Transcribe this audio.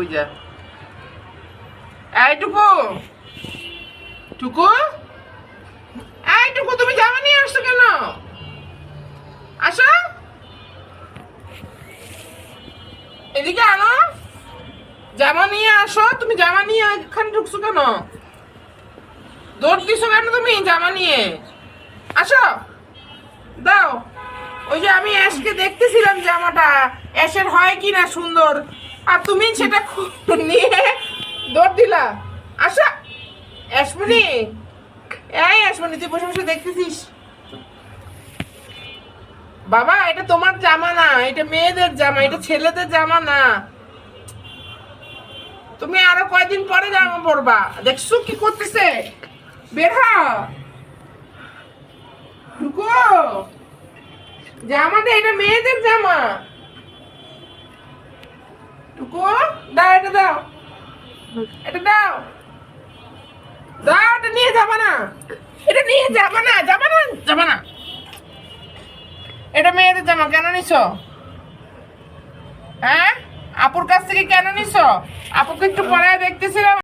ওই যা এইটুকু টুকু এইটুকু তুমি জামা নিয়ে আসছো কেন? আসো এদিকে আনো, জামা নিয়ে আসো। তুমি জামা নিয়ে এখানে ঢুকছো কেন? দৌড় দিছো কেন তুমি জামা নিয়ে? আসো দাও। ওই যে আমি অ্যাশকে দেখতেছিলাম জামাটা অ্যাশের হয় কিনা সুন্দর, আর তুমি সেটা নিয়ে দৌড় দিলা। আসো অ্যাশমণি, এই অ্যাশমণি তুই বসে বসে দেখতেছিস? বাবা এটা তোমার জামা না, এটা মেয়েদের জামা, এটা ছেলেদের জামা না। তুমি আরো কয়দিন পরে জামা পরবা। দেখছো কি করতেছে? বের হ ঢুকো। জামাটা এটা মেয়েদের জামা। টুকু দাও, এটা দাও, এটা দাও, দাও। এটা নিয়ে যাবা না, এটা নিয়ে যাবা না, যাবা না, যাবা না। এটা মেয়েদের জামা কেন নিছো? হ্যাঁ, আপুর কাছ থেকে কেন নিছো? আপুকে একটু পরে দেখতেছিলাম।